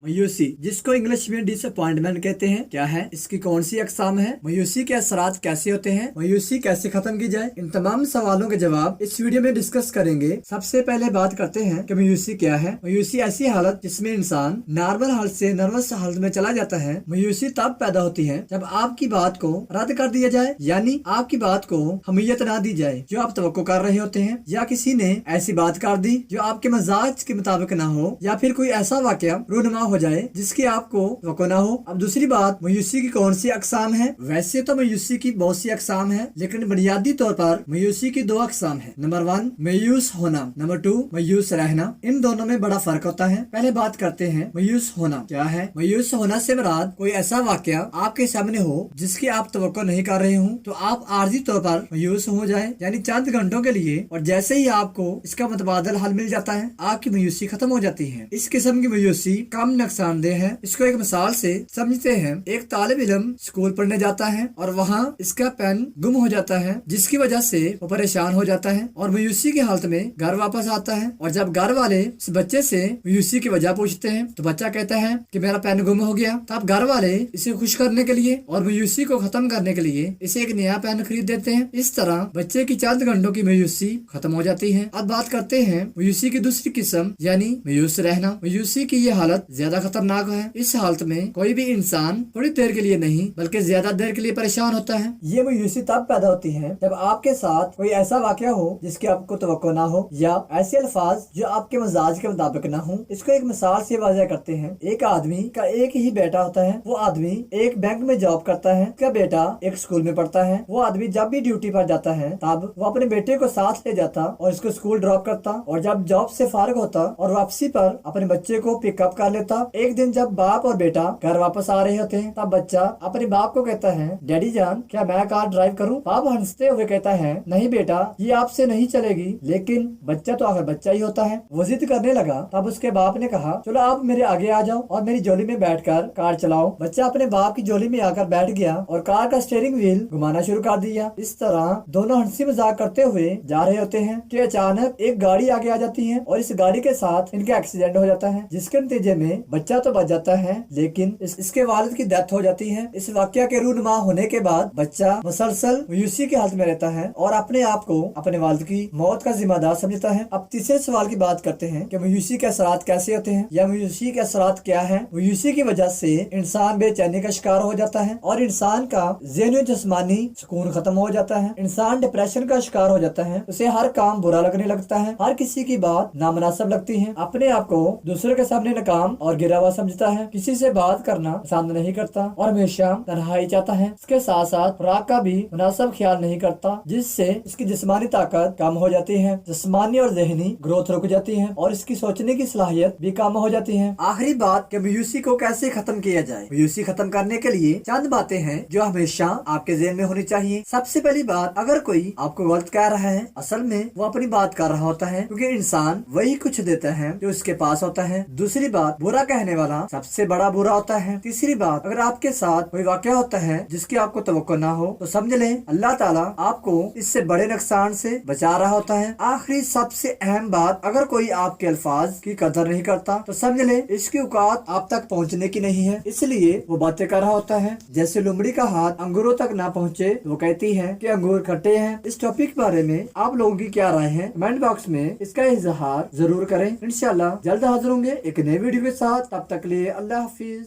मायूसी, जिसको इंग्लिश में डिसअपॉइंटमेंट कहते हैं, क्या है, इसकी कौन सी अकसाम है, मायूसी के असरात कैसे होते हैं, मायूसी कैसे खत्म की जाए, इन तमाम सवालों के जवाब इस वीडियो में डिस्कस करेंगे। सबसे पहले बात करते हैं कि मायूसी क्या है। मायूसी ऐसी हालत जिसमें इंसान नॉर्मल हालत से नर्वस हालत में चला जाता है। मायूसी तब पैदा होती है जब आपकी बात को रद्द कर दिया जाए, यानी आपकी बात को अहमियत ना दी जाए जो आप तवक्को कर रहे होते हैं, या किसी ने ऐसी बात कर दी जो आपके मजाज के मुताबिक ना हो, या फिर कोई ऐसा वाकया रूनुमा हो जाए जिसकी आपको तवक्को ना हो। अब दूसरी बात, मायूसी की कौन सी अकसाम है। वैसे तो मायूसी की बहुत सी अकसाम है, लेकिन बुनियादी तौर पर मायूसी की दो अकसाम है। नंबर 1 मायूस होना, नंबर 2 मायूस रहना। इन दोनों में बड़ा फर्क होता है। पहले बात करते हैं मायूस होना क्या है। मायूस होना से मुराद कोई ऐसा वाकया आपके सामने हो जिसकी आप तवक्को नहीं कर रहे हो, तो आप आर्जी तौर पर मायूस हो जाए, यानी चंद घंटों के लिए, और जैसे ही आपको इसका मुतबादल हल मिल जाता है आपकी मायूसी खत्म हो जाती है। इस किस्म की मायूसी कम नुकसानदेह है। इसको एक मिसाल से समझते हैं। एक तालिब इल्म स्कूल पढ़ने जाता है और वहाँ इसका पेन गुम हो जाता है, जिसकी वजह से वो परेशान हो जाता है और मायूसी की हालत में घर वापस आता है। और जब घर वाले इस बच्चे से मायूसी की वजह पूछते हैं तो बच्चा कहता है कि मेरा पेन गुम हो गया। तब घर वाले इसे खुश करने के लिए और मायूसी को खत्म करने के लिए इसे एक नया पेन खरीद देते हैं। इस तरह बच्चे की चंद घंटों की मायूसी खत्म हो जाती है। अब बात करते हैं मायूसी की दूसरी किस्म, यानी मायूस रहना। मायूसी की ये हालत ज्यादा खतरनाक है। इस हालत में कोई भी इंसान थोड़ी देर के लिए नहीं बल्कि ज्यादा देर के लिए परेशान होता है। ये मायूसी तब पैदा होती है जब आपके साथ कोई ऐसा वाकया हो जिसकी आपको तवक्को ना हो, या ऐसे अल्फाज जो आपके मजाज के मुताबिक ना हो। इसको एक मिसाल से वाज़ह करते हैं। एक आदमी का एक ही बेटा होता है। वो आदमी एक बैंक में जॉब करता है, उसका बेटा एक स्कूल में पढ़ता है। वो आदमी जब भी ड्यूटी पर जाता है तब वो अपने बेटे को साथ ले जाता और इसको स्कूल ड्रॉप करता, और जब जॉब से फारिग होता और वापसी पर अपने बच्चे को पिकअप कर लेता। एक दिन जब बाप और बेटा घर वापस आ रहे होते हैं तब बच्चा अपने बाप को कहता है, डैडी जान क्या मैं कार ड्राइव करूं? बाप हंसते हुए कहता है, नहीं बेटा ये आपसे नहीं चलेगी। लेकिन बच्चा तो आखिर बच्चा ही होता है। वो जिद करने लगा। तब उसके बाप ने कहा, चलो आप मेरे आगे आ जाओ और मेरी झोली में बैठकर कार चलाओ। बच्चा अपने बाप की झोली में आकर बैठ गया और कार का स्टीयरिंग व्हील घुमाना शुरू कर दिया। इस तरह दोनों हंसी मजाक करते हुए जा रहे होते हैं कि अचानक एक गाड़ी आगे आ जाती है और इस गाड़ी के साथ इनका एक्सीडेंट हो जाता है, जिसके नतीजे में बच्चा तो बच जाता है लेकिन इसके वालिद की डेथ हो जाती है। इस वाकया के रूनुमा होने के बाद बच्चा मुसलसल मायूसी की हालत में रहता है और अपने आप को अपने वालिद की मौत का जिम्मेदार समझता है। अब तीसरे सवाल की बात करते हैं कि मायूसी के असरात कैसे होते हैं, या मायूसी के असरात क्या है। मायूसी की वजह से इंसान बेचैनी का शिकार हो जाता है और इंसान का ज़हनी जिस्मानी सुकून खत्म हो जाता है। इंसान डिप्रेशन का शिकार हो जाता है। उसे हर काम बुरा लगने लगता है, हर किसी की बात नामुनासिब लगती है, अपने आप को दूसरे के सामने नाकाम और गिरा हुआ समझता है, किसी से बात करना पसंद नहीं करता और हमेशा तन्हाई चाहता है। इसके साथ साथ खुराक का भी मुनासिब ख्याल नहीं करता, जिससे इसकी जिस्मानी ताकत कम हो जाती है, जिस्मानी और ज़हनी ग्रोथ रुक जाती है और इसकी सोचने की सलाहियत भी कम हो जाती है। आखिरी बात कि मायूसी को कैसे खत्म किया जाए। मायूसी खत्म करने के लिए चंद बातें हैं जो हमेशा आपके ज़हन में होनी चाहिए। सबसे पहली बात, अगर कोई आपको गलत कह रहा है, असल में वो अपनी बात कर रहा होता है, क्योंकि इंसान वही कुछ देता है जो उसके पास होता है। दूसरी बात, बुरा कहने वाला सबसे बड़ा बुरा होता है। तीसरी बात, अगर आपके साथ कोई वाकया होता है जिसकी आपको तवक्को ना हो तो समझ लें अल्लाह ताला आपको इससे बड़े नुकसान से बचा रहा होता है। आखिरी सबसे अहम बात, अगर कोई आपके अल्फाज की कदर नहीं करता तो समझ लें इसकी औकात आप तक पहुंचने की नहीं है, इसलिए वो बातें कर रहा होता है। जैसे लोमड़ी का हाथ अंगूरों तक ना पहुंचे तो वो कहती है कि अंगूर खट्टे हैं। इस टॉपिक के बारे में आप लोगों की क्या राय है, कमेंट बॉक्स में इसका इजहार जरूर करें। इंशाल्लाह जल्द हाजिर होंगे एक नए वीडियो के साथ। तब तक लिए अल्लाह हाफिज।